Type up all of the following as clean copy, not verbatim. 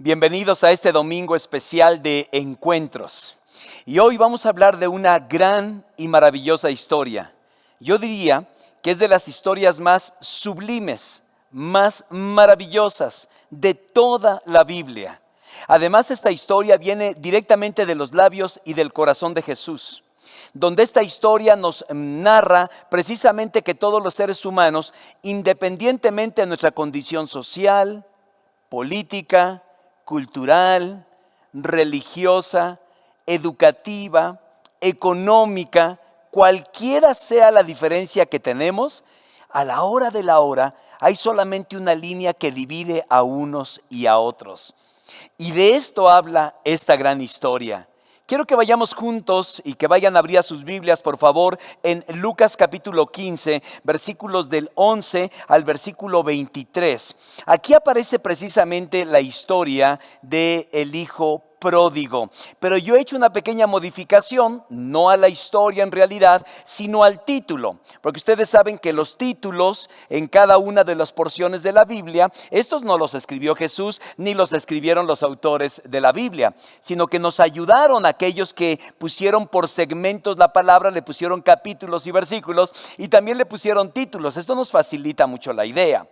Bienvenidos a este domingo especial de encuentros. Y hoy vamos a hablar de una gran y maravillosa historia. Yo diría que es de las historias más sublimes, más maravillosas de toda la Biblia. Además, esta historia viene directamente de los labios y del corazón de Jesús, donde esta historia nos narra precisamente que todos los seres humanos, independientemente de nuestra condición social, política, cultural, religiosa, educativa, económica, cualquiera sea la diferencia que tenemos, a la hora de la hora hay solamente una línea que divide a unos y a otros. Y de esto habla esta gran historia. Quiero que vayamos juntos y que vayan a abrir sus Biblias, por favor, en Lucas capítulo 15, versículos del 11 al versículo 23. Aquí aparece precisamente la historia del hijo pródigo, pero yo he hecho una pequeña modificación, no a la historia en realidad, sino al título, porque ustedes saben que los títulos en cada una de las porciones de la Biblia, estos no los escribió Jesús, ni los escribieron los autores de la Biblia, sino que nos ayudaron aquellos que pusieron por segmentos la palabra, le pusieron capítulos y versículos, y también le pusieron títulos. Esto nos facilita mucho la idea,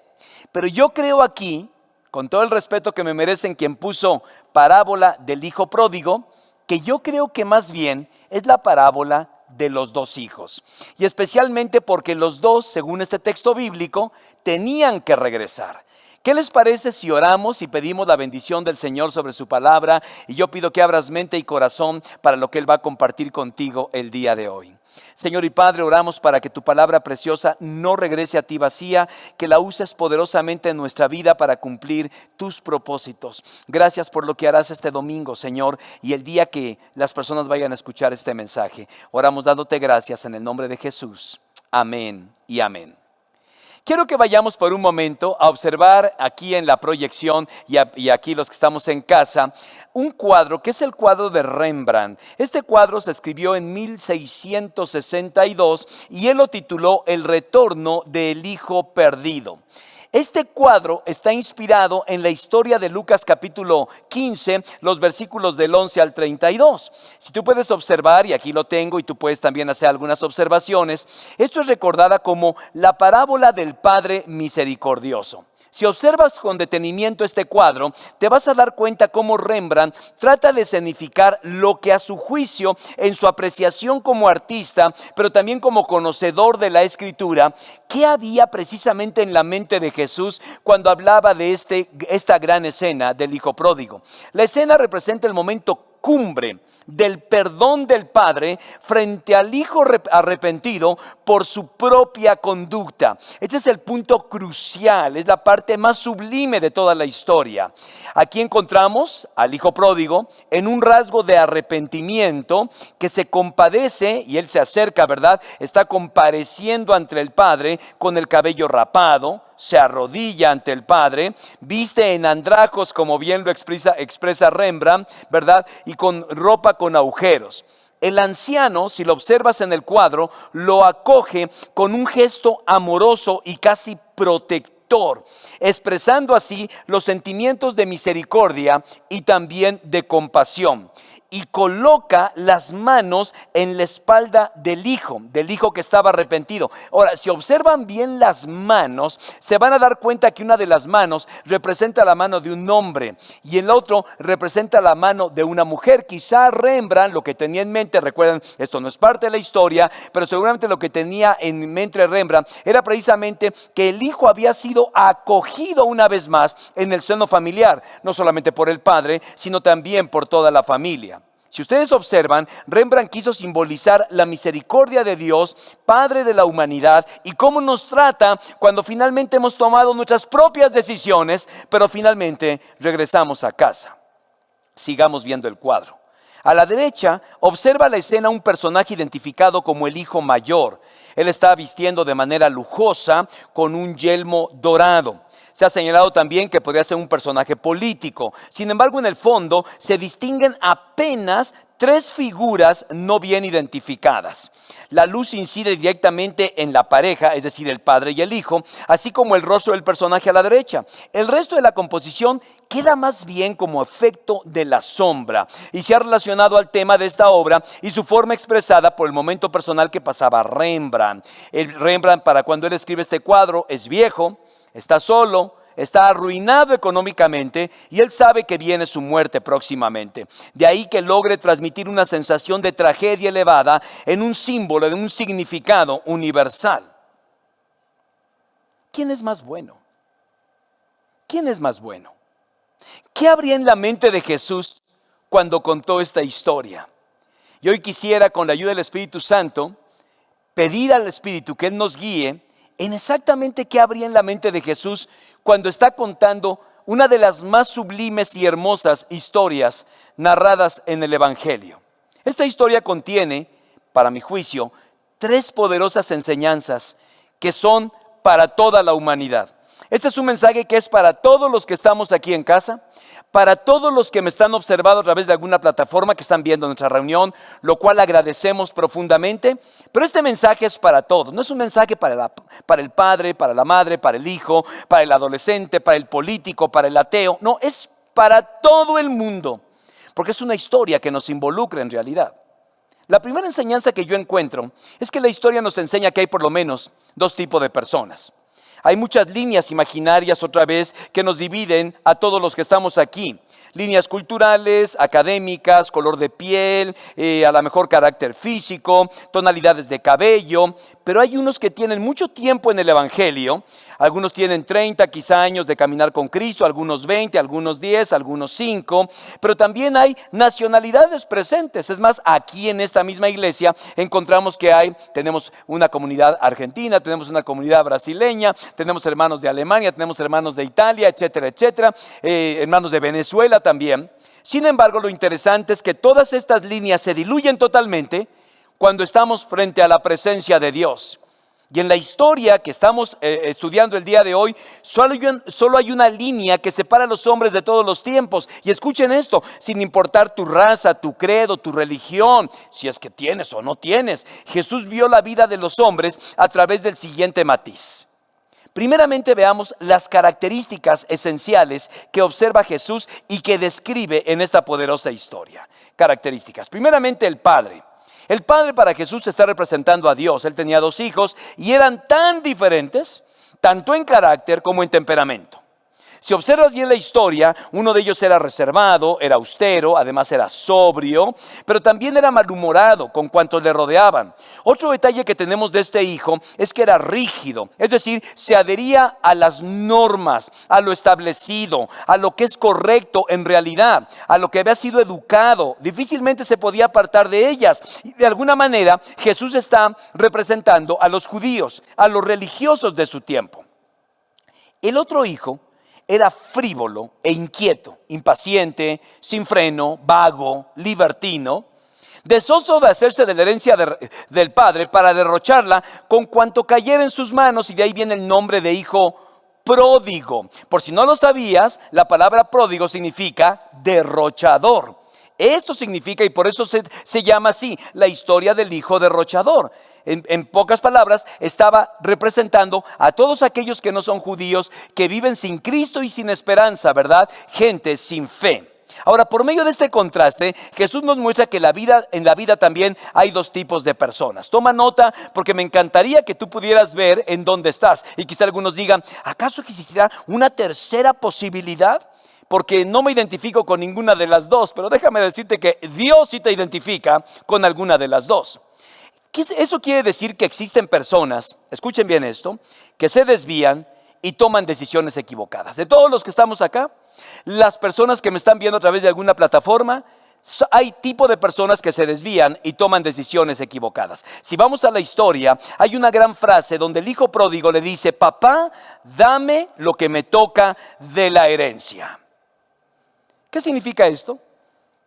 pero yo creo aquí, con todo el respeto que me merecen quien puso parábola del hijo pródigo, que yo creo que más bien es la parábola de los dos hijos. Y especialmente porque los dos, según este texto bíblico, tenían que regresar. ¿Qué les parece si oramos y pedimos la bendición del Señor sobre su palabra? Y yo pido que abras mente y corazón para lo que Él va a compartir contigo el día de hoy. Señor y Padre, oramos para que tu palabra preciosa no regrese a ti vacía, que la uses poderosamente en nuestra vida para cumplir tus propósitos. Gracias por lo que harás este domingo, Señor, y el día que las personas vayan a escuchar este mensaje. Oramos dándote gracias en el nombre de Jesús. Amén y amén. Quiero que vayamos por un momento a observar aquí en la proyección y aquí los que estamos en casa, un cuadro que es el cuadro de Rembrandt. Este cuadro se escribió en 1662 y él lo tituló El retorno del hijo perdido. Este cuadro está inspirado en la historia de Lucas capítulo 15, los versículos del 11 al 32. Si tú puedes observar, y aquí lo tengo y tú puedes también hacer algunas observaciones, esto es recordada como la parábola del Padre Misericordioso. Si observas con detenimiento este cuadro, te vas a dar cuenta cómo Rembrandt trata de escenificar lo que a su juicio, en su apreciación como artista, pero también como conocedor de la Escritura, qué había precisamente en la mente de Jesús cuando hablaba de esta gran escena del hijo pródigo. La escena representa el momento cumbre del perdón del Padre frente al hijo arrepentido por su propia conducta. Este es el punto crucial, es la parte más sublime de toda la historia. Aquí encontramos al hijo pródigo en un rasgo de arrepentimiento que se compadece y él se acerca, ¿verdad? Está compareciendo ante el Padre con el cabello rapado, se arrodilla ante el Padre, viste en andrajos, como bien lo expresa Rembrandt, ¿verdad? Y con ropa con agujeros. El anciano, si lo observas en el cuadro, lo acoge con un gesto amoroso y casi protector, expresando así los sentimientos de misericordia y también de compasión. Y coloca las manos en la espalda del hijo que estaba arrepentido. Ahora, si observan bien las manos, se van a dar cuenta que una de las manos representa la mano de un hombre y el otro representa la mano de una mujer. Quizá Rembrandt lo que tenía en mente, recuerden, esto no es parte de la historia, pero seguramente lo que tenía en mente Rembrandt era precisamente que el hijo había sido acogido una vez más en el seno familiar, no solamente por el padre, sino también por toda la familia. Si ustedes observan, Rembrandt quiso simbolizar la misericordia de Dios, Padre de la humanidad, y cómo nos trata cuando finalmente hemos tomado nuestras propias decisiones, pero finalmente regresamos a casa. Sigamos viendo el cuadro. A la derecha, observa la escena un personaje identificado como el hijo mayor. Él está vistiendo de manera lujosa con un yelmo dorado. Se ha señalado también que podría ser un personaje político. Sin embargo, en el fondo se distinguen apenas tres figuras no bien identificadas. La luz incide directamente en la pareja, es decir, el padre y el hijo, así como el rostro del personaje a la derecha. El resto de la composición queda más bien como efecto de la sombra y se ha relacionado al tema de esta obra y su forma expresada por el momento personal que pasaba Rembrandt. El Rembrandt, para cuando él escribe este cuadro, es viejo, está solo, está arruinado económicamente y él sabe que viene su muerte próximamente. De ahí que logre transmitir una sensación de tragedia elevada en un símbolo, de un significado universal. ¿Quién es más bueno? ¿Quién es más bueno? ¿Qué habría en la mente de Jesús cuando contó esta historia? Y hoy quisiera, con la ayuda del Espíritu Santo, pedir al Espíritu que Él nos guíe en exactamente qué habría en la mente de Jesús cuando está contando una de las más sublimes y hermosas historias narradas en el Evangelio. Esta historia contiene, para mi juicio, tres poderosas enseñanzas que son para toda la humanidad. Este es un mensaje que es para todos los que estamos aquí en casa, para todos los que me están observando a través de alguna plataforma que están viendo nuestra reunión, lo cual agradecemos profundamente. Pero este mensaje es para todos, no es un mensaje para el padre, para la madre, para el hijo, para el adolescente, para el político, para el ateo. No, es para todo el mundo, porque es una historia que nos involucra en realidad. La primera enseñanza que yo encuentro es que la historia nos enseña que hay por lo menos dos tipos de personas. Hay muchas líneas imaginarias otra vez que nos dividen a todos los que estamos aquí. Líneas culturales, académicas, color de piel, a lo mejor carácter físico, tonalidades de cabello. Pero hay unos que tienen mucho tiempo en el Evangelio. Algunos tienen 30 quizá años de caminar con Cristo, algunos 20, algunos 10, algunos 5. Pero también hay nacionalidades presentes. Es más, aquí en esta misma iglesia encontramos que tenemos una comunidad argentina, tenemos una comunidad brasileña, tenemos hermanos de Alemania, tenemos hermanos de Italia, etcétera, etcétera, hermanos de Venezuela también. Sin embargo, lo interesante es que todas estas líneas se diluyen totalmente cuando estamos frente a la presencia de Dios. Y en la historia que estamos estudiando el día de hoy, solo hay una línea que separa a los hombres de todos los tiempos. Y escuchen esto, sin importar tu raza, tu credo, tu religión, si es que tienes o no tienes, Jesús vio la vida de los hombres a través del siguiente matiz. Primeramente veamos las características esenciales que observa Jesús y que describe en esta poderosa historia. Características. Primeramente el Padre. El Padre para Jesús está representando a Dios. Él tenía dos hijos y eran tan diferentes, tanto en carácter como en temperamento. Si observas bien la historia, uno de ellos era reservado, era austero, además era sobrio, pero también era malhumorado con cuantos le rodeaban. Otro detalle que tenemos de este hijo es que era rígido, es decir, se adhería a las normas, a lo establecido, a lo que es correcto en realidad, a lo que había sido educado, difícilmente se podía apartar de ellas. Y de alguna manera Jesús está representando a los judíos, a los religiosos de su tiempo. El otro hijo era frívolo e inquieto, impaciente, sin freno, vago, libertino, deseoso de hacerse de la herencia del padre para derrocharla con cuanto cayera en sus manos, y de ahí viene el nombre de hijo pródigo. Por si no lo sabías, la palabra pródigo significa derrochador. Esto significa, y por eso se llama así, la historia del hijo derrochador. En pocas palabras, estaba representando a todos aquellos que no son judíos, que viven sin Cristo y sin esperanza, ¿verdad? Gente sin fe. Ahora, por medio de este contraste, Jesús nos muestra que en la vida también hay dos tipos de personas. Toma nota, porque me encantaría que tú pudieras ver en dónde estás. Y quizá algunos digan, ¿acaso existirá una tercera posibilidad? Porque no me identifico con ninguna de las dos, pero déjame decirte que Dios sí te identifica con alguna de las dos. Eso quiere decir que existen personas, escuchen bien esto, que se desvían y toman decisiones equivocadas. De todos los que estamos acá, las personas que me están viendo a través de alguna plataforma, hay tipo de personas que se desvían y toman decisiones equivocadas. Si vamos a la historia, hay una gran frase donde el hijo pródigo le dice: papá, dame lo que me toca de la herencia. ¿Qué significa esto?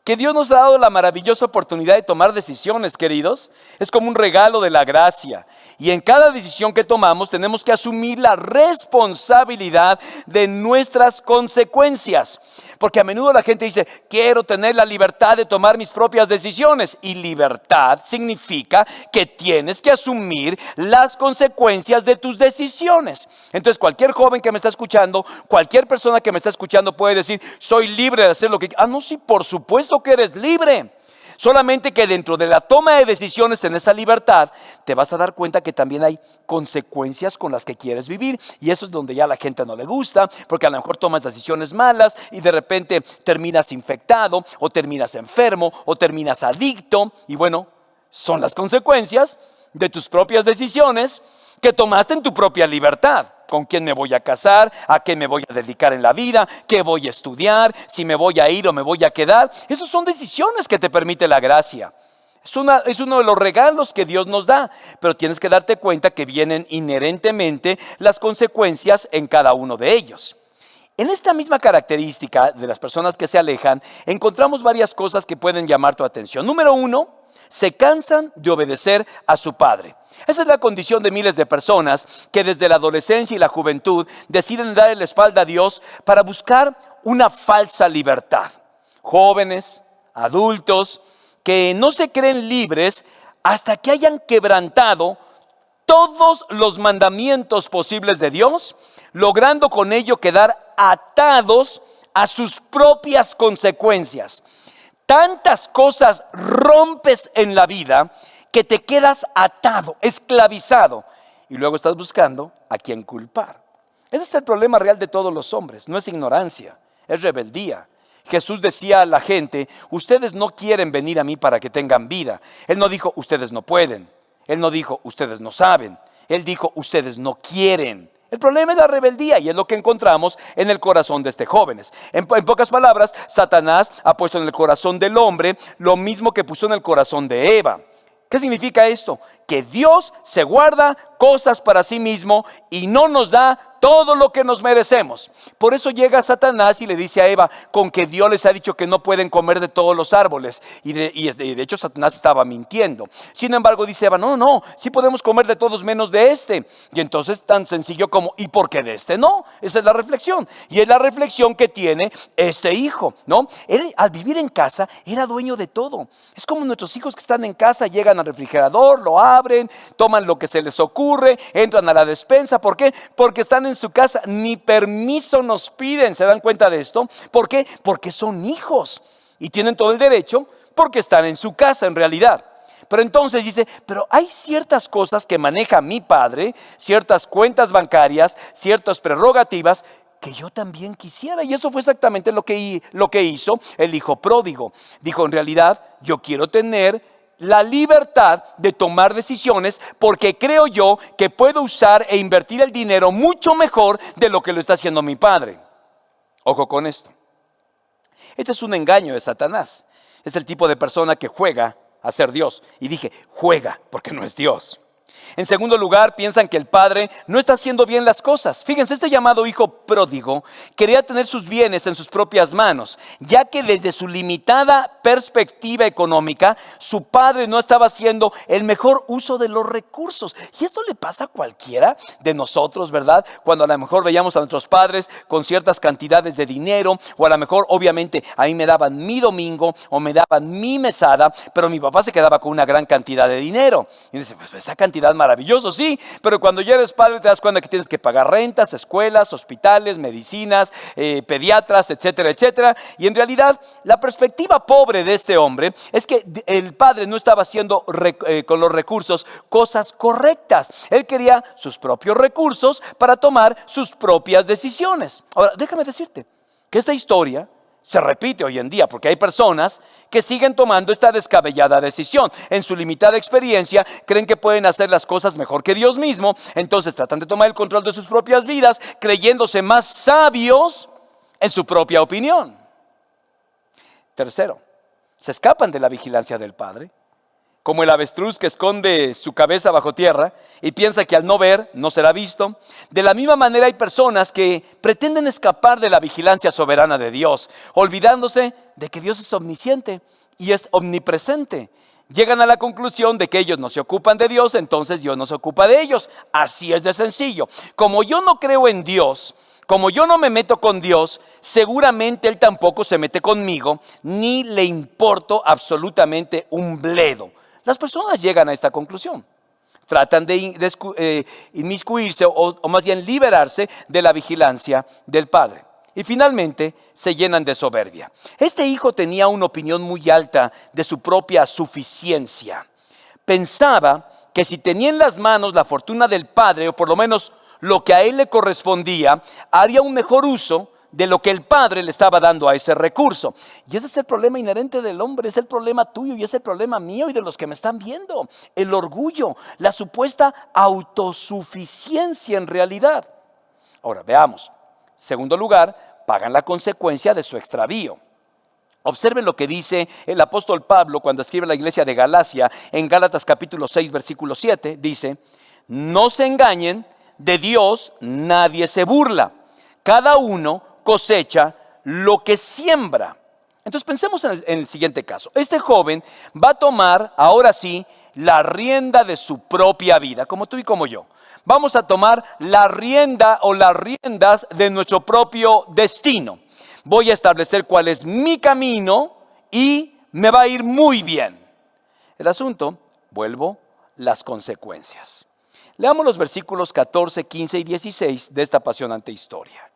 que Dios nos ha dado la maravillosa oportunidad de tomar decisiones, queridos. Es como un regalo de la gracia. Y en cada decisión que tomamos tenemos que asumir la responsabilidad de nuestras consecuencias. Porque a menudo la gente dice, quiero tener la libertad de tomar mis propias decisiones. Y libertad significa que tienes que asumir las consecuencias de tus decisiones. Entonces cualquier joven que me está escuchando, cualquier persona que me está escuchando puede decir, soy libre de hacer lo que... no, sí, por supuesto que eres libre. Solamente que dentro de la toma de decisiones en esa libertad te vas a dar cuenta que también hay consecuencias con las que quieres vivir. Y eso es donde ya a la gente no le gusta, porque a lo mejor tomas decisiones malas y de repente terminas infectado o terminas enfermo o terminas adicto. Y bueno, son las consecuencias de tus propias decisiones que tomaste en tu propia libertad. ¿Con quién me voy a casar? ¿A qué me voy a dedicar en la vida? ¿Qué voy a estudiar? ¿Si me voy a ir o me voy a quedar? Esas son decisiones que te permite la gracia. Es uno de los regalos que Dios nos da, pero tienes que darte cuenta que vienen inherentemente las consecuencias en cada uno de ellos. En esta misma característica de las personas que se alejan, encontramos varias cosas que pueden llamar tu atención. Número 1, se cansan de obedecer a su padre. Esa es la condición de miles de personas que desde la adolescencia y la juventud deciden dar la espalda a Dios para buscar una falsa libertad. Jóvenes, adultos, que no se creen libres hasta que hayan quebrantado todos los mandamientos posibles de Dios, logrando con ello quedar atados a sus propias consecuencias. Tantas cosas rompes en la vida que te quedas atado, esclavizado, y luego estás buscando a quién culpar. Ese es el problema real de todos los hombres. No es ignorancia, es rebeldía. Jesús decía a la gente, ustedes no quieren venir a mí para que tengan vida. Él no dijo, ustedes no pueden. Él no dijo, ustedes no saben. Él dijo, ustedes no quieren. El problema es la rebeldía y es lo que encontramos en el corazón de este jóvenes. En pocas palabras, Satanás ha puesto en el corazón del hombre lo mismo que puso en el corazón de Eva. ¿Qué significa esto? Que Dios se guarda cosas para sí mismo y no nos da todo lo que nos merecemos. Por eso llega Satanás y le dice a Eva, con que Dios les ha dicho que no pueden comer de todos los árboles. Y de hecho Satanás estaba mintiendo. Sin embargo dice Eva, no, sí podemos comer de todos menos de este. Y entonces tan sencillo como, ¿y por qué de este no? Esa es la reflexión. Y es la reflexión que tiene este hijo, ¿no? Él al vivir en casa era dueño de todo. Es como nuestros hijos que están en casa, llegan al refrigerador, lo abren, toman lo que se les ocurre, entran a la despensa. ¿Por qué? Porque están en su casa, ni permiso nos piden. ¿Se dan cuenta de esto? ¿Por qué? Porque son hijos y tienen todo el derecho porque están en su casa en realidad. Pero entonces dice, pero hay ciertas cosas que maneja mi padre, ciertas cuentas bancarias, ciertas prerrogativas que yo también quisiera. Y eso fue exactamente lo que hizo el hijo pródigo. Dijo, en realidad yo quiero tener la libertad de tomar decisiones porque creo yo que puedo usar e invertir el dinero mucho mejor de lo que lo está haciendo mi padre. Ojo con esto. Este es un engaño de Satanás. Es el tipo de persona que juega a ser Dios. Y dije, juega porque no es Dios. En segundo lugar, piensan que el padre no está haciendo bien las cosas. Fíjense, este llamado hijo pródigo quería tener sus bienes en sus propias manos, ya que desde su limitada perspectiva económica, su padre no estaba haciendo el mejor uso de los recursos. Y esto le pasa a cualquiera de nosotros, ¿verdad? Cuando a lo mejor veíamos a nuestros padres con ciertas cantidades de dinero, o a lo mejor, obviamente, a mí me daban mi domingo o me daban mi mesada, pero mi papá se quedaba con una gran cantidad de dinero. Y dice, pues esa cantidad maravilloso, sí, pero cuando ya eres padre te das cuenta que tienes que pagar rentas, escuelas, hospitales, medicinas, pediatras, etcétera, etcétera. Y en realidad la perspectiva pobre de este hombre es que el padre no estaba haciendo con los recursos cosas correctas. Él quería sus propios recursos para tomar sus propias decisiones. Ahora, déjame decirte que esta historia se repite hoy en día porque hay personas que siguen tomando esta descabellada decisión. En su limitada experiencia creen que pueden hacer las cosas mejor que Dios mismo. Entonces tratan de tomar el control de sus propias vidas, creyéndose más sabios en su propia opinión. Tercero, se escapan de la vigilancia del padre. como el avestruz que esconde su cabeza bajo tierra y piensa que al no ver no será visto. De la misma manera hay personas que pretenden escapar de la vigilancia soberana de Dios, olvidándose de que Dios es omnisciente y es omnipresente. Llegan a la conclusión de que ellos no se ocupan de Dios, entonces Dios no se ocupa de ellos. Así es de sencillo. Como yo no creo en Dios, como yo no me meto con Dios, seguramente Él tampoco se mete conmigo, ni le importo absolutamente un bledo. Las personas llegan a esta conclusión. Tratan de inmiscuirse o más bien liberarse de la vigilancia del Padre. Y finalmente se llenan de soberbia. Este hijo tenía una opinión muy alta de su propia suficiencia. Pensaba que si tenía en las manos la fortuna del padre, o por lo menos lo que a él le correspondía, haría un mejor uso de lo que el padre le estaba dando a ese recurso. Y ese es el problema inherente del hombre, es el problema tuyo y es el problema mío y de los que me están viendo. El orgullo, la supuesta autosuficiencia en realidad. Ahora veamos. Segundo lugar, pagan la consecuencia de su extravío. Observen lo que dice el apóstol Pablo cuando escribe a la iglesia de Galacia en Gálatas capítulo 6 versículo 7. Dice, no se engañen, de Dios nadie se burla. Cada uno cosecha lo que siembra. Entonces pensemos en el siguiente caso. Este joven va a tomar ahora sí la rienda de su propia vida, como tú y como yo. Vamos a tomar la rienda o las riendas de nuestro propio destino. Voy a establecer cuál es mi camino y me va a ir muy bien. El asunto, vuelvo, las consecuencias. Leamos los versículos 14, 15 y 16 de esta apasionante historia.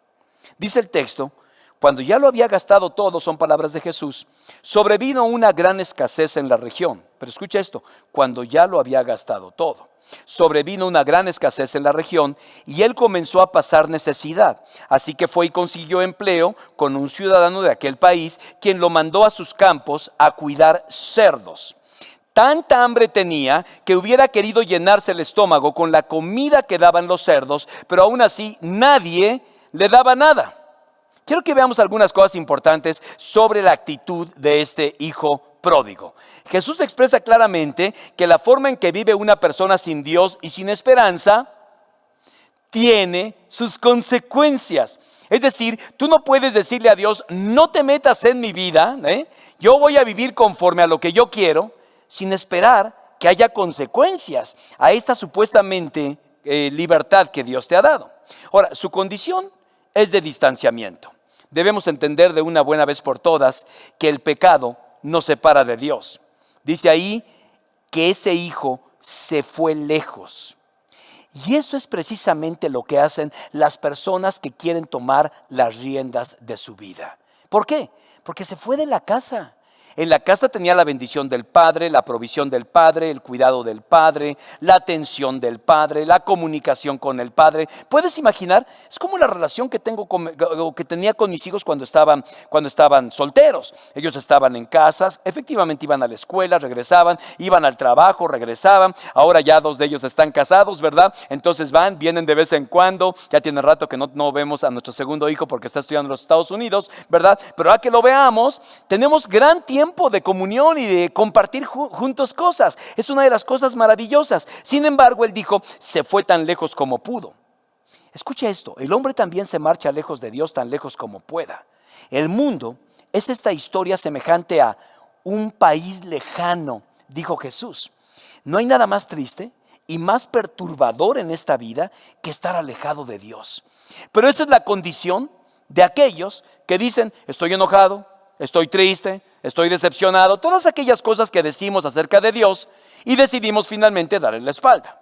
Dice el texto, cuando ya lo había gastado todo, son palabras de Jesús, sobrevino una gran escasez en la región. Pero escucha esto, cuando ya lo había gastado todo. Sobrevino una gran escasez en la región y él comenzó a pasar necesidad. Así que fue y consiguió empleo con un ciudadano de aquel país, quien lo mandó a sus campos a cuidar cerdos. Tanta hambre tenía que hubiera querido llenarse el estómago con la comida que daban los cerdos, pero aún así nadie le daba nada. Quiero que veamos algunas cosas importantes sobre la actitud de este hijo pródigo. Jesús expresa claramente que la forma en que vive una persona sin Dios y sin esperanza tiene sus consecuencias. Es decir, tú no puedes decirle a Dios, no te metas en mi vida, yo voy a vivir conforme a lo que yo quiero, sin esperar que haya consecuencias a esta supuestamente libertad que Dios te ha dado. Ahora, su condición es de distanciamiento. Debemos entender de una buena vez por todas que el pecado nos separa de Dios. Dice ahí que ese hijo se fue lejos. Y eso es precisamente lo que hacen las personas que quieren tomar las riendas de su vida. ¿Por qué? Porque se fue de la casa. En la casa tenía la bendición del Padre, la provisión del Padre, el cuidado del Padre, la atención del Padre, la comunicación con el Padre. ¿Puedes imaginar? Es como la relación que tenía con mis hijos cuando estaban solteros. Ellos estaban en casas, efectivamente iban a la escuela, regresaban, iban al trabajo, regresaban. Ahora ya 2 de ellos están casados, ¿verdad? Entonces vienen de vez en cuando. Ya tiene rato que no vemos a nuestro segundo hijo porque está estudiando en los Estados Unidos, ¿verdad? Pero a que lo veamos, tenemos gran tiempo de comunión y de compartir juntos cosas. Es una de las cosas maravillosas. Sin embargo, él dijo, se fue tan lejos como pudo. Escucha esto, el hombre también se marcha lejos de Dios tan lejos como pueda. El mundo es esta historia semejante a un país lejano, dijo Jesús. No hay nada más triste y más perturbador en esta vida que estar alejado de Dios. Pero esa es la condición de aquellos que dicen, estoy enojado, estoy triste, estoy decepcionado, todas aquellas cosas que decimos acerca de Dios y decidimos finalmente darle la espalda.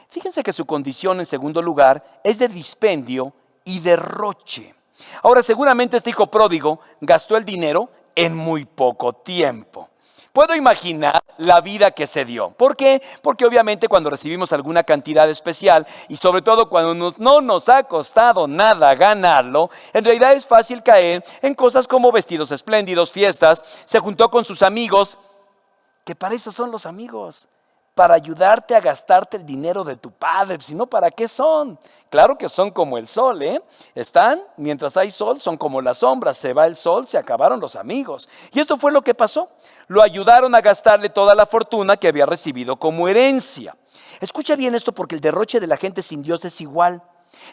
Fíjense que su condición en segundo lugar es de dispendio y derroche. Ahora seguramente este hijo pródigo gastó el dinero en muy poco tiempo. Puedo imaginar la vida que se dio. ¿Por qué? Porque obviamente cuando recibimos alguna cantidad especial y sobre todo cuando no nos ha costado nada ganarlo, en realidad es fácil caer en cosas como vestidos espléndidos, fiestas. Se juntó con sus amigos, que para eso son los amigos, para ayudarte a gastarte el dinero de tu padre, si no, ¿para qué son? Claro que son como el sol, ¿eh? Están, mientras hay sol, son como las sombras, se va el sol, se acabaron los amigos. Y esto fue lo que pasó. Lo ayudaron a gastarle toda la fortuna que había recibido como herencia. Escucha bien esto, porque el derroche de la gente sin Dios es igual.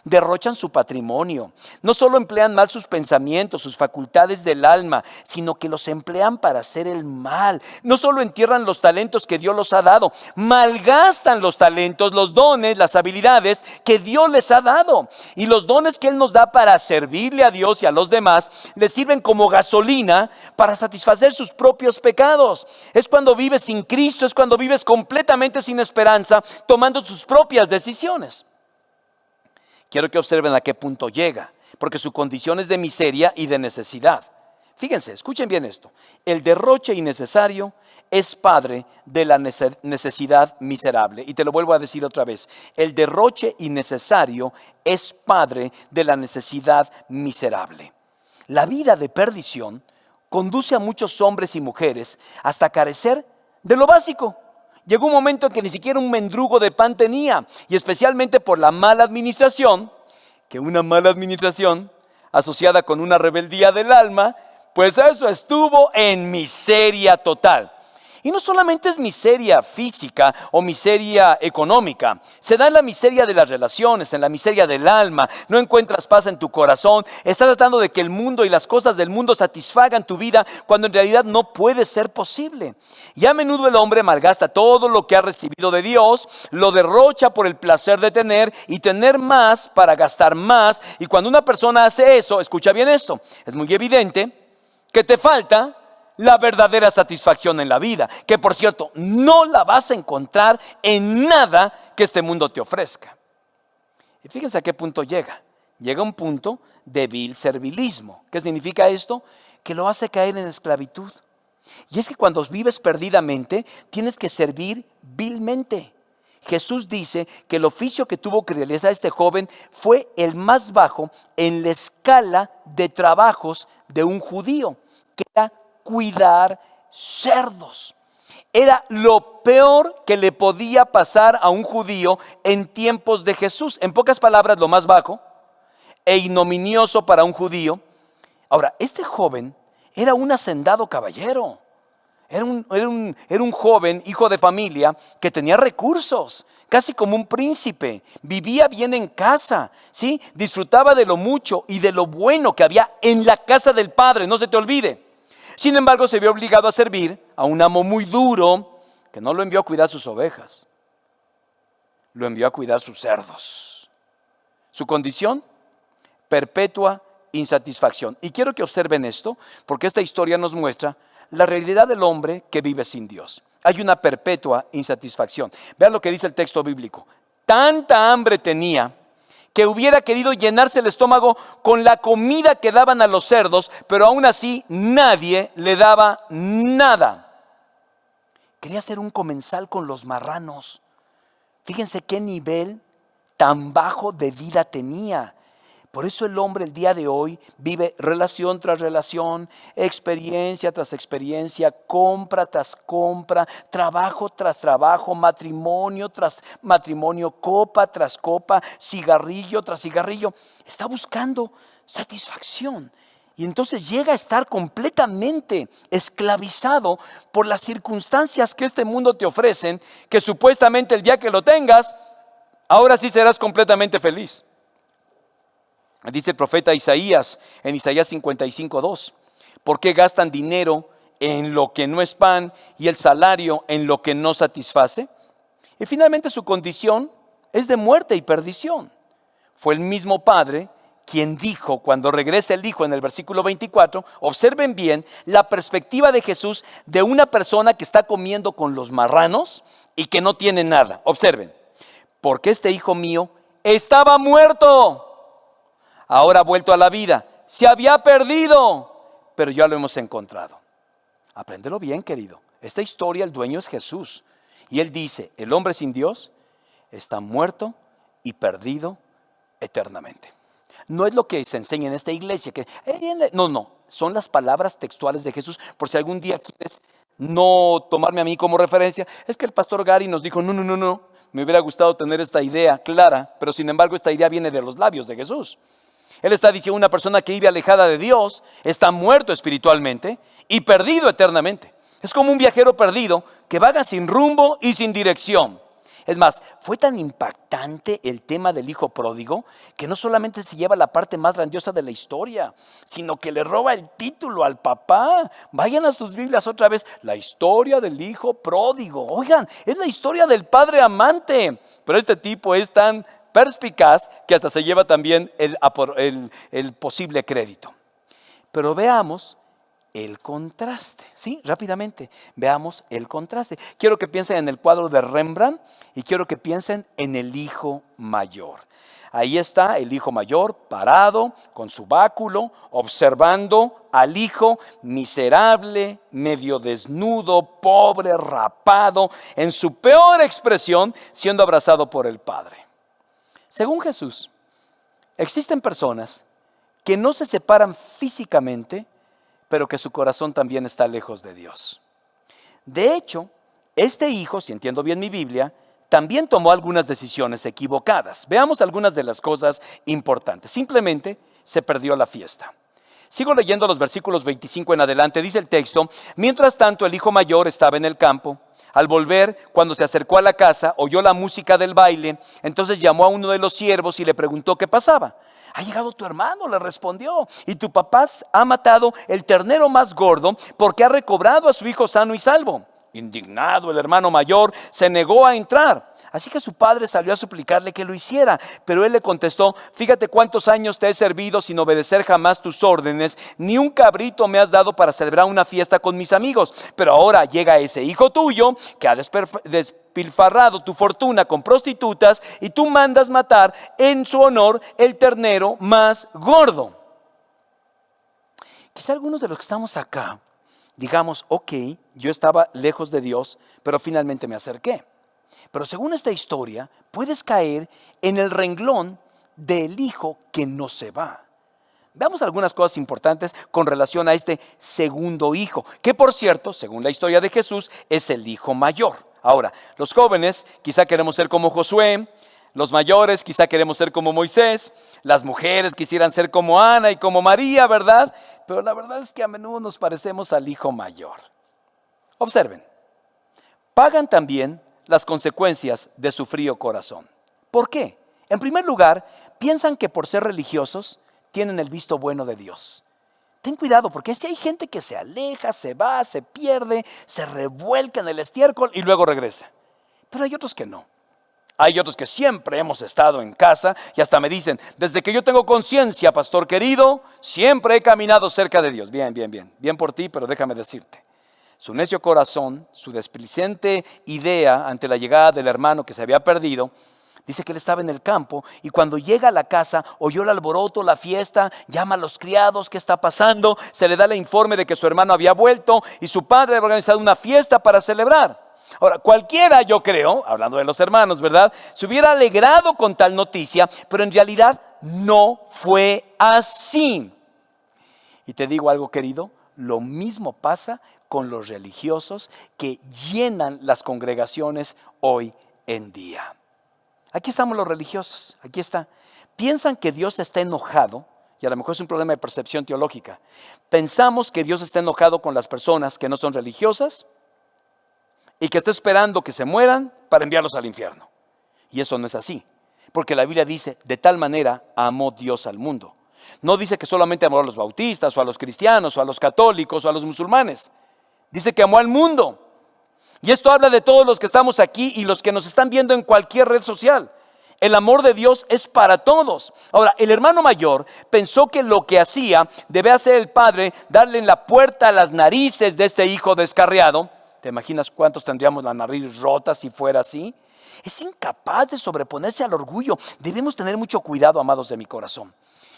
Derrochan su patrimonio. No solo emplean mal sus pensamientos, sus facultades del alma, sino que los emplean para hacer el mal. No solo entierran los talentos que Dios los ha dado, malgastan los talentos, los dones, las habilidades que Dios les ha dado. Y los dones que Él nos da para servirle a Dios y a los demás, les sirven como gasolina para satisfacer sus propios pecados. Es cuando vives sin Cristo, es cuando vives completamente sin esperanza, tomando sus propias decisiones. Quiero que observen a qué punto llega, porque su condición es de miseria y de necesidad. Fíjense, escuchen bien esto. El derroche innecesario es padre de la necesidad miserable. Y te lo vuelvo a decir otra vez. El derroche innecesario es padre de la necesidad miserable. La vida de perdición conduce a muchos hombres y mujeres hasta carecer de lo básico. Llegó un momento en que ni siquiera un mendrugo de pan tenía, y especialmente por la mala administración, que una mala administración asociada con una rebeldía del alma, pues eso estuvo en miseria total. Y no solamente es miseria física o miseria económica, se da en la miseria de las relaciones, en la miseria del alma. No encuentras paz en tu corazón, estás tratando de que el mundo y las cosas del mundo satisfagan tu vida, cuando en realidad no puede ser posible. Y a menudo el hombre malgasta todo lo que ha recibido de Dios, lo derrocha por el placer de tener y tener más para gastar más. Y cuando una persona hace eso, escucha bien esto, es muy evidente que te falta la verdadera satisfacción en la vida, que por cierto no la vas a encontrar en nada que este mundo te ofrezca. Y fíjense a qué punto llega. Llega a un punto de vil servilismo. ¿Qué significa esto? Que lo hace caer en esclavitud. Y es que cuando vives perdidamente, tienes que servir vilmente. Jesús dice que el oficio que tuvo que realizar este joven fue el más bajo en la escala de trabajos de un judío, que era cuidar cerdos. Era lo peor que le podía pasar a un judío en tiempos de Jesús. En pocas palabras, lo más bajo e ignominioso para un judío. Ahora, este joven era un hacendado caballero. Era un joven, hijo de familia, que tenía recursos, casi como un príncipe. Vivía bien en casa, ¿sí? Disfrutaba de lo mucho y de lo bueno que había en la casa del padre, no se te olvide. Sin embargo, se vio obligado a servir a un amo muy duro, que no lo envió a cuidar sus ovejas, lo envió a cuidar sus cerdos. Su condición, perpetua insatisfacción. Y quiero que observen esto, porque esta historia nos muestra la realidad del hombre que vive sin Dios. Hay una perpetua insatisfacción. Vean lo que dice el texto bíblico. Tanta hambre tenía que hubiera querido llenarse el estómago con la comida que daban a los cerdos, pero aún así nadie le daba nada. Quería ser un comensal con los marranos. Fíjense qué nivel tan bajo de vida tenía. Por eso el hombre el día de hoy vive relación tras relación, experiencia tras experiencia, compra tras compra, trabajo tras trabajo, matrimonio tras matrimonio, copa tras copa, cigarrillo tras cigarrillo. Está buscando satisfacción. Y entonces llega a estar completamente esclavizado por las circunstancias que este mundo te ofrecen, que supuestamente el día que lo tengas, ahora sí serás completamente feliz. Dice el profeta Isaías en Isaías 55:2, ¿por qué gastan dinero en lo que no es pan y el salario en lo que no satisface? Y finalmente su condición es de muerte y perdición. Fue el mismo padre quien dijo, cuando regresa el hijo en el versículo 24, observen bien la perspectiva de Jesús de una persona que está comiendo con los marranos y que no tiene nada. Observen, porque este hijo mío estaba muerto, ahora ha vuelto a la vida, se había perdido, pero ya lo hemos encontrado. Apréndelo bien, querido. Esta historia, el dueño es Jesús. Y Él dice, el hombre sin Dios está muerto y perdido eternamente. No es lo que se enseña en esta iglesia. No, son las palabras textuales de Jesús. Por si algún día quieres no tomarme a mí como referencia. Es que el pastor Gary nos dijo, no, me hubiera gustado tener esta idea clara, pero sin embargo esta idea viene de los labios de Jesús. Él está diciendo una persona que vive alejada de Dios, está muerto espiritualmente y perdido eternamente. Es como un viajero perdido que vaga sin rumbo y sin dirección. Es más, fue tan impactante el tema del hijo pródigo que no solamente se lleva la parte más grandiosa de la historia, sino que le roba el título al papá. Vayan a sus Biblias otra vez, la historia del hijo pródigo. Oigan, es la historia del padre amante, pero este tipo es tan perspicaz que hasta se lleva también el posible crédito. Pero veamos el contraste, ¿sí? Rápidamente, veamos el contraste. Quiero que piensen en el cuadro de Rembrandt y quiero que piensen en el hijo mayor. Ahí está el hijo mayor parado con su báculo, observando al hijo miserable, medio desnudo, pobre, rapado, en su peor expresión, siendo abrazado por el padre. Según Jesús, existen personas que no se separan físicamente, pero que su corazón también está lejos de Dios. De hecho, este hijo, si entiendo bien mi Biblia, también tomó algunas decisiones equivocadas. Veamos algunas de las cosas importantes. Simplemente se perdió la fiesta. Sigo leyendo los versículos 25 en adelante. Dice el texto: mientras tanto el hijo mayor estaba en el campo. Al volver, cuando se acercó a la casa, oyó la música del baile. Entonces llamó a uno de los siervos y le preguntó qué pasaba. Ha llegado tu hermano, le respondió, y tu papá ha matado el ternero más gordo porque ha recobrado a su hijo sano y salvo. Indignado, el hermano mayor se negó a entrar. Así que su padre salió a suplicarle que lo hiciera, pero él le contestó: fíjate cuántos años te he servido sin obedecer jamás tus órdenes, ni un cabrito me has dado para celebrar una fiesta con mis amigos. Pero ahora llega ese hijo tuyo que ha despilfarrado tu fortuna con prostitutas y tú mandas matar en su honor el ternero más gordo. Quizá algunos de los que estamos acá digamos: ok, yo estaba lejos de Dios, pero finalmente me acerqué. Pero según esta historia, puedes caer en el renglón del hijo que no se va. Veamos algunas cosas importantes con relación a este segundo hijo, que por cierto, según la historia de Jesús, es el hijo mayor. Ahora, los jóvenes quizá queremos ser como Josué, los mayores quizá queremos ser como Moisés, las mujeres quisieran ser como Ana y como María, ¿verdad? Pero la verdad es que a menudo nos parecemos al hijo mayor. Observen, pagan también las consecuencias de su frío corazón. ¿Por qué? En primer lugar, piensan que por ser religiosos tienen el visto bueno de Dios. Ten cuidado, porque si hay gente que se aleja, se va, se pierde, se revuelca en el estiércol y luego regresa. Pero hay otros que no. Hay otros que siempre hemos estado en casa y hasta me dicen: desde que yo tengo conciencia, pastor querido, siempre he caminado cerca de Dios. Bien por ti, pero déjame decirte, su necio corazón, su desplicente idea ante la llegada del hermano que se había perdido, dice que él estaba en el campo y cuando llega a la casa oyó el alboroto, la fiesta, llama a los criados: ¿qué está pasando? Se le da el informe de que su hermano había vuelto y su padre había organizado una fiesta para celebrar. Ahora, cualquiera, yo creo, hablando de los hermanos, ¿verdad?, se hubiera alegrado con tal noticia, pero en realidad no fue así. Y te digo algo, querido, lo mismo pasa con los religiosos que llenan las congregaciones hoy en día. Aquí estamos los religiosos, aquí está. Piensan que Dios está enojado, y a lo mejor es un problema de percepción teológica. Pensamos que Dios está enojado con las personas que no son religiosas y que está esperando que se mueran para enviarlos al infierno. Y eso no es así, porque la Biblia dice: de tal manera amó Dios al mundo. No dice que solamente amó a los bautistas o a los cristianos o a los católicos o a los musulmanes. Dice que amó al mundo. Y esto habla de todos los que estamos aquí y los que nos están viendo en cualquier red social. El amor de Dios es para todos. Ahora, el hermano mayor pensó que lo que hacía debe hacer el padre, darle en la puerta a las narices de este hijo descarriado. ¿Te imaginas cuántos tendríamos la nariz rota si fuera así? Es incapaz de sobreponerse al orgullo. Debemos tener mucho cuidado, amados de mi corazón,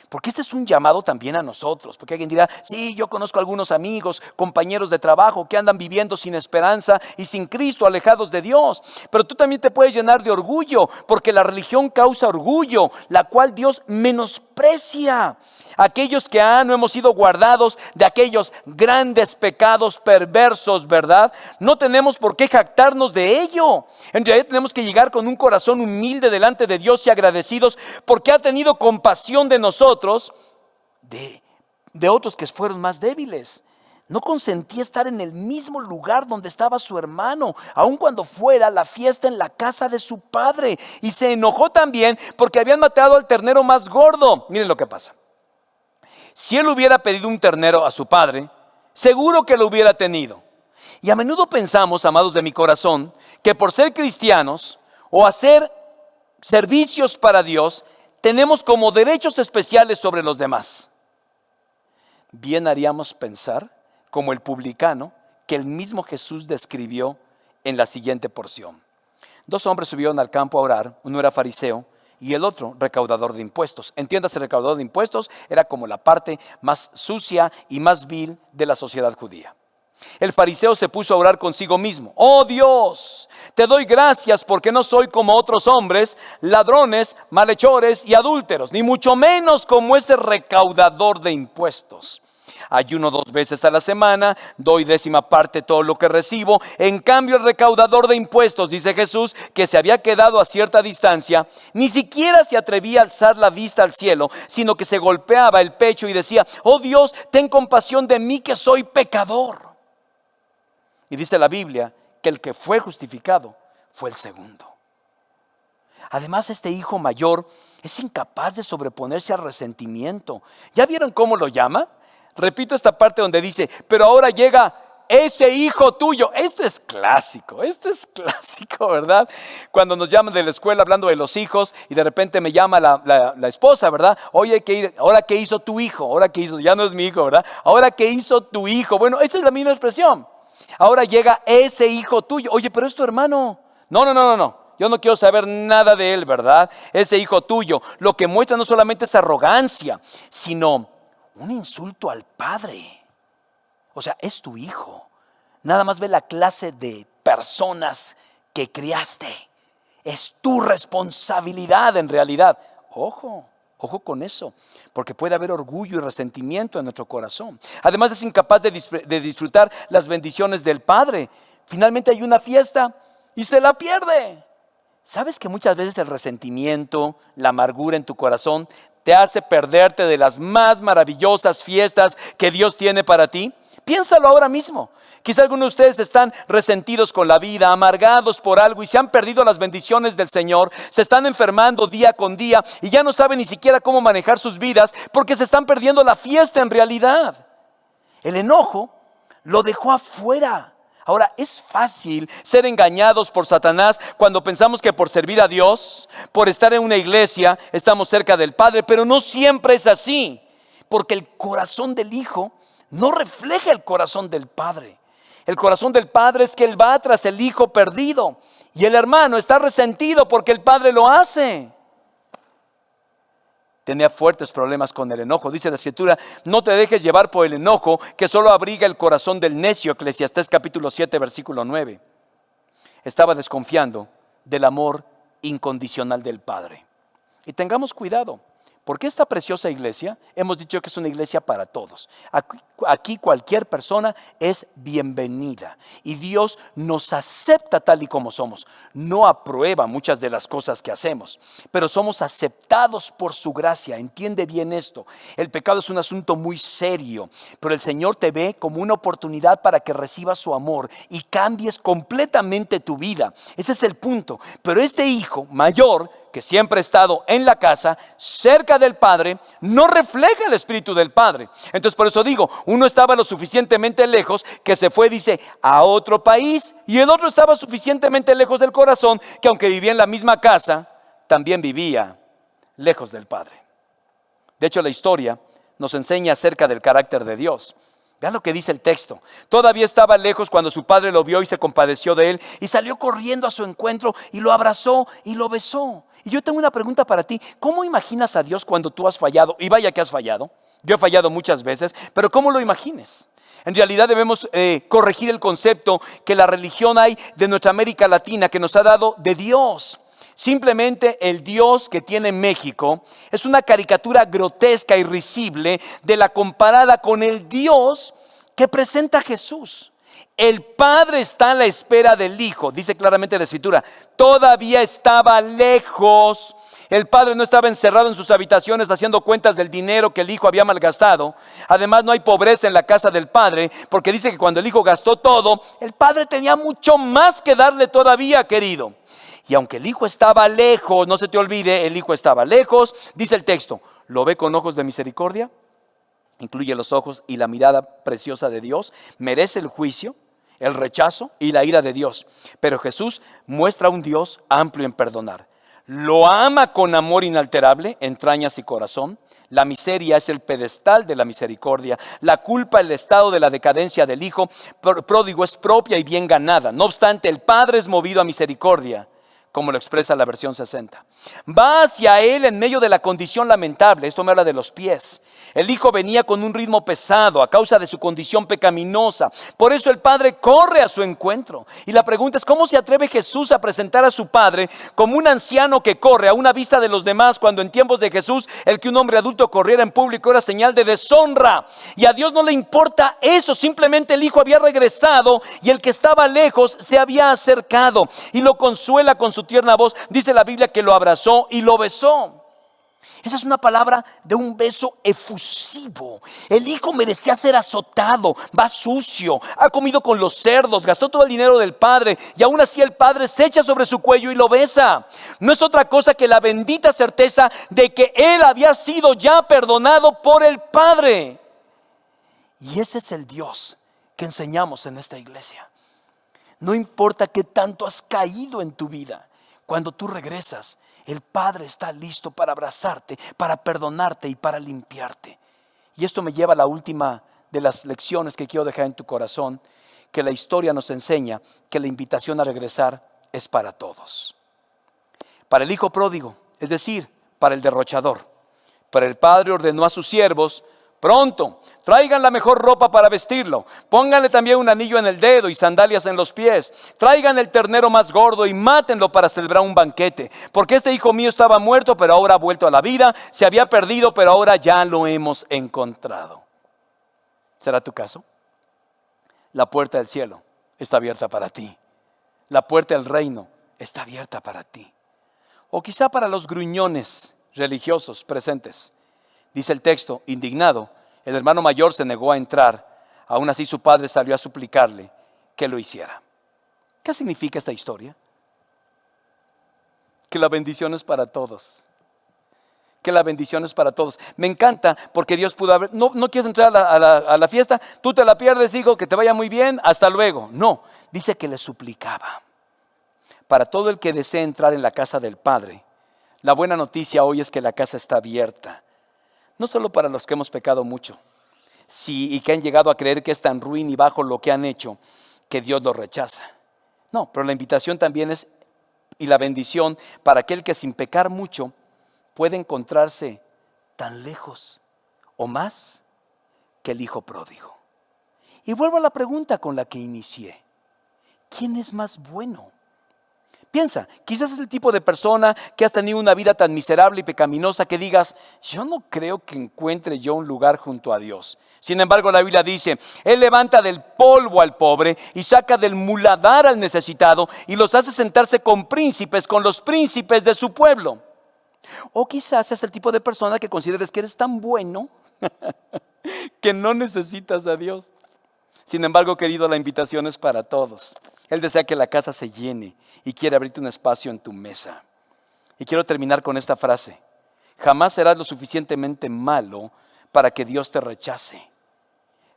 porque este es un llamado también a nosotros. Porque alguien dirá: sí, yo conozco algunos amigos, compañeros de trabajo que andan viviendo sin esperanza y sin Cristo, alejados de Dios. Pero tú también te puedes llenar de orgullo, porque la religión causa orgullo, la cual Dios menosprecia menosprecia. Aquellos que no hemos sido guardados de aquellos grandes pecados perversos, ¿verdad? No tenemos por qué jactarnos de ello. En realidad tenemos que llegar con un corazón humilde delante de Dios y agradecidos porque ha tenido compasión de nosotros, de otros que fueron más débiles. No consentía estar en el mismo lugar donde estaba su hermano, aun cuando fuera la fiesta en la casa de su padre. Y se enojó también porque habían matado al ternero más gordo. Miren lo que pasa. Si él hubiera pedido un ternero a su padre, seguro que lo hubiera tenido. Y a menudo pensamos, amados de mi corazón, que por ser cristianos o hacer servicios para Dios, tenemos como derechos especiales sobre los demás. Bien haríamos pensar, como el publicano, que el mismo Jesús describió en la siguiente porción. 2 hombres subieron al campo a orar, uno era fariseo y el otro recaudador de impuestos. Entiéndase, recaudador de impuestos era como la parte más sucia y más vil de la sociedad judía. El fariseo se puso a orar consigo mismo. Oh Dios, te doy gracias porque no soy como otros hombres, ladrones, malhechores y adúlteros, ni mucho menos como ese recaudador de impuestos. Ayuno 2 veces a la semana, doy 10% todo lo que recibo. En cambio el recaudador de impuestos, dice Jesús, que se había quedado a cierta distancia, ni siquiera se atrevía a alzar la vista al cielo, sino que se golpeaba el pecho y decía: oh Dios, ten compasión de mí que soy pecador. Y dice la Biblia que el que fue justificado fue el segundo. Además, este hijo mayor es incapaz de sobreponerse al resentimiento. ¿Ya vieron cómo lo llama? Repito esta parte donde dice: pero ahora llega ese hijo tuyo. Esto es clásico, ¿verdad? Cuando nos llaman de la escuela hablando de los hijos y de repente me llama la esposa, ¿verdad? Oye, hay que ir, ¿ahora qué hizo tu hijo? ¿Ahora qué hizo? Ya no es mi hijo, ¿verdad? ¿Ahora qué hizo tu hijo? Bueno, esta es la misma expresión. Ahora llega ese hijo tuyo. Oye, pero es tu hermano. No. Yo no quiero saber nada de él, ¿verdad? Ese hijo tuyo. Lo que muestra no solamente es arrogancia, sino un insulto al padre. O sea, es tu hijo. Nada más ve la clase de personas que criaste. Es tu responsabilidad en realidad. Ojo con eso, porque puede haber orgullo y resentimiento en nuestro corazón. Además es incapaz de disfrutar las bendiciones del Padre. Finalmente hay una fiesta y se la pierde. ¿Sabes que muchas veces el resentimiento, la amargura en tu corazón te hace perderte de las más maravillosas fiestas que Dios tiene para ti? Piénsalo ahora mismo. Quizá algunos de ustedes están resentidos con la vida, amargados por algo y se han perdido las bendiciones del Señor. Se están enfermando día con día y ya no saben ni siquiera cómo manejar sus vidas porque se están perdiendo la fiesta en realidad. El enojo lo dejó afuera. Ahora, es fácil ser engañados por Satanás cuando pensamos que por servir a Dios, por estar en una iglesia, estamos cerca del Padre, pero no siempre es así, porque el corazón del Hijo no refleja el corazón del Padre. El corazón del Padre es que Él va tras el hijo perdido y el hermano está resentido porque el Padre lo hace. Tenía fuertes problemas con el enojo. Dice la Escritura: no te dejes llevar por el enojo, que solo abriga el corazón del necio. Eclesiastés capítulo 7 versículo 9. Estaba desconfiando del amor incondicional del Padre. Y tengamos cuidado, porque esta preciosa iglesia, hemos dicho que es una iglesia para todos. Aquí cualquier persona es bienvenida y Dios nos acepta tal y como somos. No aprueba muchas de las cosas que hacemos, pero somos aceptados por su gracia. Entiende bien esto. El pecado es un asunto muy serio, pero el Señor te ve como una oportunidad para que recibas su amor y cambies completamente tu vida. Ese es el punto. Pero este hijo mayor, que siempre ha estado en la casa, cerca del Padre, no refleja el Espíritu del Padre. Entonces por eso digo, uno estaba lo suficientemente lejos que se fue, dice, a otro país, y el otro estaba suficientemente lejos del corazón que aunque vivía en la misma casa, también vivía lejos del Padre. De hecho, la historia nos enseña acerca del carácter de Dios. Vean lo que dice el texto. Todavía estaba lejos cuando su padre lo vio y se compadeció de él y salió corriendo a su encuentro y lo abrazó y lo besó. Y yo tengo una pregunta para ti. ¿Cómo imaginas a Dios cuando tú has fallado? Y vaya que has fallado. Yo he fallado muchas veces, pero ¿cómo lo imagines? En realidad debemos corregir el concepto que la religión hay de nuestra América Latina que nos ha dado de Dios. Simplemente el Dios que tiene México es una caricatura grotesca y risible de la comparada con el Dios que presenta Jesús. El Padre está a la espera del Hijo, dice claramente la Escritura. Todavía estaba lejos. El Padre no estaba encerrado en sus habitaciones haciendo cuentas del dinero que el Hijo había malgastado. Además, no hay pobreza en la casa del Padre, porque dice que cuando el Hijo gastó todo, el Padre tenía mucho más que darle todavía, querido. Y aunque el Hijo estaba lejos, no se te olvide, el Hijo estaba lejos, dice el texto, ¿lo ve con ojos de misericordia? Incluye los ojos y la mirada preciosa de Dios. Merece el juicio, el rechazo y la ira de Dios. Pero Jesús muestra un Dios amplio en perdonar. Lo ama con amor inalterable, entrañas y corazón. La miseria es el pedestal de la misericordia. La culpa, el estado de la decadencia del hijo pródigo es propia y bien ganada. No obstante, el Padre es movido a misericordia, como lo expresa la versión 60. Va hacia él en medio de la condición lamentable. Esto me habla de los pies. El hijo venía con un ritmo pesado a causa de su condición pecaminosa. Por eso el Padre corre a su encuentro. Y la pregunta es, ¿cómo se atreve Jesús a presentar a su Padre como un anciano que corre a una vista de los demás, cuando en tiempos de Jesús el que un hombre adulto corriera en público era señal de deshonra? Y a Dios no le importa eso. Simplemente el hijo había regresado y el que estaba lejos se había acercado y lo consuela con su tierna voz. Dice la Biblia que lo abrazó y lo besó. Esa es una palabra de un beso efusivo. El hijo merecía ser azotado, va sucio, ha comido con los cerdos, gastó todo el dinero del padre y aún así el padre se echa sobre su cuello y lo besa. No es otra cosa que la bendita certeza de que él había sido ya perdonado por el Padre. Y ese es el Dios que enseñamos en esta iglesia. No importa qué tanto has caído en tu vida, cuando tú regresas, el Padre está listo para abrazarte, para perdonarte y para limpiarte. Y esto me lleva a la última de las lecciones que quiero dejar en tu corazón, que la historia nos enseña que la invitación a regresar es para todos. Para el hijo pródigo, es decir, para el derrochador. Pero el Padre ordenó a sus siervos: pronto, traigan la mejor ropa para vestirlo, pónganle también un anillo en el dedo y sandalias en los pies, traigan el ternero más gordo y mátenlo para celebrar un banquete, porque este hijo mío estaba muerto pero ahora ha vuelto a la vida, se había perdido pero ahora ya lo hemos encontrado. ¿Será tu caso? La puerta del cielo está abierta para ti, la puerta del reino está abierta para ti. O quizá para los gruñones religiosos presentes. Dice el texto, indignado, el hermano mayor se negó a entrar. Aún así su padre salió a suplicarle que lo hiciera. ¿Qué significa esta historia? Que la bendición es para todos. Que la bendición es para todos. Me encanta porque Dios pudo haber, no quieres entrar a la fiesta, tú te la pierdes, hijo, que te vaya muy bien, hasta luego. No, dice que le suplicaba. Para todo el que desee entrar en la casa del Padre, la buena noticia hoy es que la casa está abierta. No solo para los que hemos pecado mucho, sí, y que han llegado a creer que es tan ruin y bajo lo que han hecho, que Dios los rechaza. No, pero la invitación también es, y la bendición, para aquel que sin pecar mucho puede encontrarse tan lejos o más que el hijo pródigo. Y vuelvo a la pregunta con la que inicié: ¿quién es más bueno? Piensa, quizás es el tipo de persona que has tenido una vida tan miserable y pecaminosa que digas: yo no creo que encuentre yo un lugar junto a Dios. Sin embargo, la Biblia dice: Él levanta del polvo al pobre y saca del muladar al necesitado y los hace sentarse con los príncipes de su pueblo. O quizás es el tipo de persona que consideres que eres tan bueno que no necesitas a Dios. Sin embargo, querido, la invitación es para todos. Él desea que la casa se llene y quiere abrirte un espacio en tu mesa. Y quiero terminar con esta frase: jamás serás lo suficientemente malo para que Dios te rechace,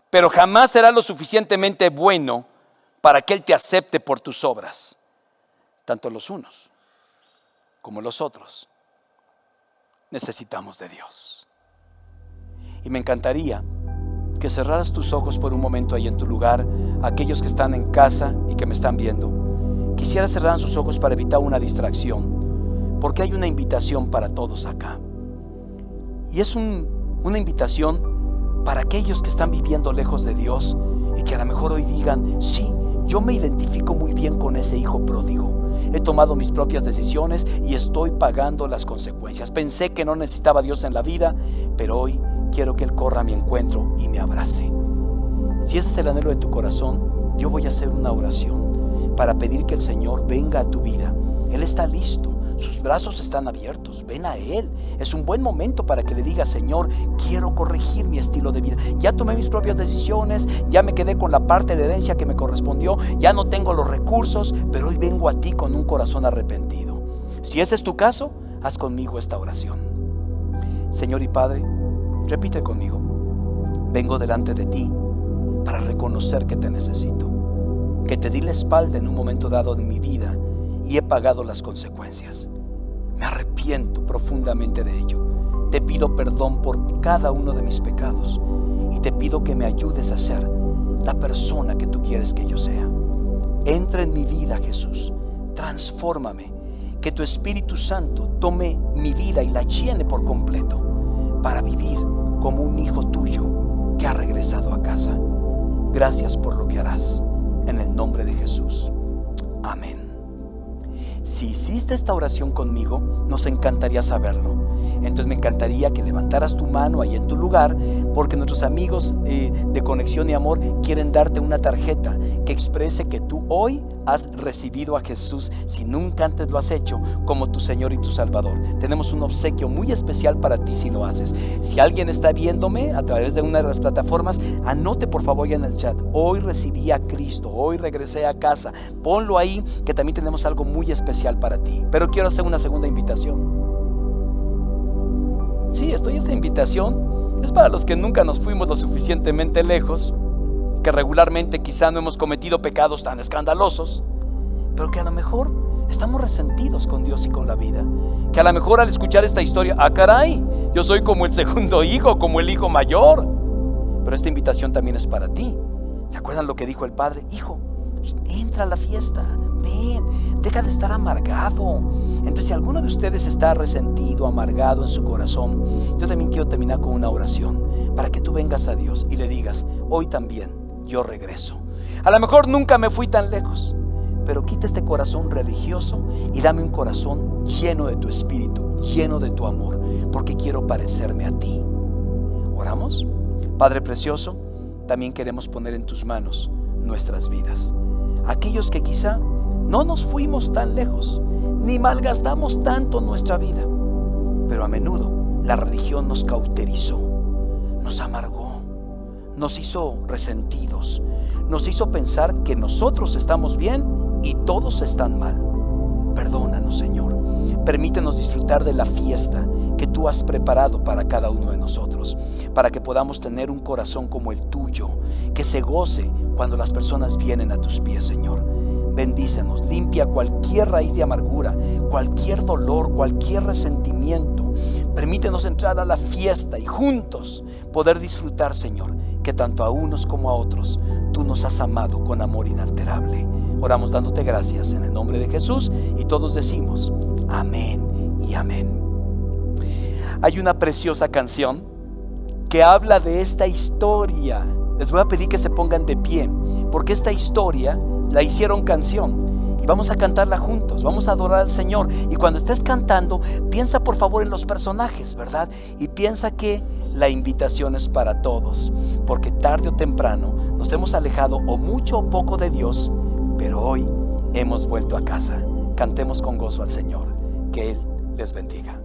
pero jamás serás lo suficientemente bueno para que Él te acepte por tus obras. Tanto los unos como los otros necesitamos de Dios. Y me encantaría que cerraras tus ojos por un momento ahí en tu lugar. Aquellos que están en casa y que me están viendo, quisiera cerrar sus ojos para evitar una distracción, porque hay una invitación para todos acá. Y es una invitación para aquellos que están viviendo lejos de Dios y que a lo mejor hoy digan: sí, yo me identifico muy bien con ese hijo pródigo. he tomado mis propias decisiones y estoy pagando las consecuencias. Pensé que no necesitaba a Dios en la vida, pero hoy quiero que Él corra a mi encuentro y me abrace. Si ese es el anhelo de tu corazón, yo voy a hacer una oración para pedir que el Señor venga a tu vida. Él está listo, sus brazos están abiertos, ven a Él. Es un buen momento para que le digas: Señor, quiero corregir mi estilo de vida. Ya tomé mis propias decisiones, ya me quedé con la parte de herencia que me correspondió, ya no tengo los recursos, pero hoy vengo a ti con un corazón arrepentido. Si ese es tu caso, haz conmigo esta oración. Señor y Padre, repite conmigo: vengo delante de ti para reconocer que te necesito, que te di la espalda en un momento dado de mi vida y he pagado las consecuencias. Me arrepiento profundamente de ello. Te pido perdón por cada uno de mis pecados y te pido que me ayudes a ser la persona que tú quieres que yo sea. Entra en mi vida, Jesús, transfórmame, que tu Espíritu Santo tome mi vida y la llene por completo para vivir como un hijo tuyo que ha regresado a casa. Gracias por lo que harás, en el nombre de Jesús. Amén. Si hiciste esta oración conmigo, nos encantaría saberlo. Entonces me encantaría que levantaras tu mano ahí en tu lugar, porque nuestros amigos de Conexión y Amor quieren darte una tarjeta que exprese que tú hoy has recibido a Jesús, si nunca antes lo has hecho, como tu Señor y tu Salvador. Tenemos un obsequio muy especial para ti si lo haces. Si alguien está viéndome a través de una de las plataformas, anote por favor ya en el chat: hoy recibí a Cristo, hoy regresé a casa. Ponlo ahí, que también tenemos algo muy especial para ti. Pero quiero hacer una segunda invitación. Sí, esta invitación es para los que nunca nos fuimos lo suficientemente lejos, que regularmente quizá no hemos cometido pecados tan escandalosos, pero que a lo mejor estamos resentidos con Dios y con la vida, que a lo mejor al escuchar esta historia: ah, caray, yo soy como el segundo hijo, como el hijo mayor. Pero esta invitación también es para ti. ¿Se acuerdan lo que dijo el padre? Hijo, entra a la fiesta, ven, deja de estar amargado. Entonces, si alguno de ustedes está resentido, amargado en su corazón, yo también quiero terminar con una oración para que tú vengas a Dios y le digas: hoy también yo regreso. A lo mejor nunca me fui tan lejos, pero quita este corazón religioso y dame un corazón lleno de tu espíritu, lleno de tu amor, porque quiero parecerme a ti. ¿Oramos? Padre precioso, también queremos poner en tus manos nuestras vidas. Aquellos que quizá no nos fuimos tan lejos, ni malgastamos tanto nuestra vida, pero a menudo la religión nos cauterizó, nos amargó, nos hizo resentidos, nos hizo pensar que nosotros estamos bien y todos están mal. Perdónanos, Señor. Permítenos disfrutar de la fiesta que tú has preparado para cada uno de nosotros, para que podamos tener un corazón como el tuyo, que se goce cuando las personas vienen a tus pies, Señor. Bendícenos, limpia cualquier raíz de amargura, cualquier dolor, cualquier resentimiento. Permítenos entrar a la fiesta y juntos poder disfrutar, Señor, que tanto a unos como a otros tú nos has amado con amor inalterable. Oramos dándote gracias en el nombre de Jesús, y todos decimos amén y amén. Hay una preciosa canción que habla de esta historia. Les voy a pedir que se pongan de pie, porque esta historia la hicieron canción y vamos a cantarla juntos, vamos a adorar al Señor. Y cuando estés cantando, piensa por favor en los personajes, ¿verdad? Y piensa que la invitación es para todos, porque tarde o temprano nos hemos alejado o mucho o poco de Dios, pero hoy hemos vuelto a casa. Cantemos con gozo al Señor. Que Él les bendiga.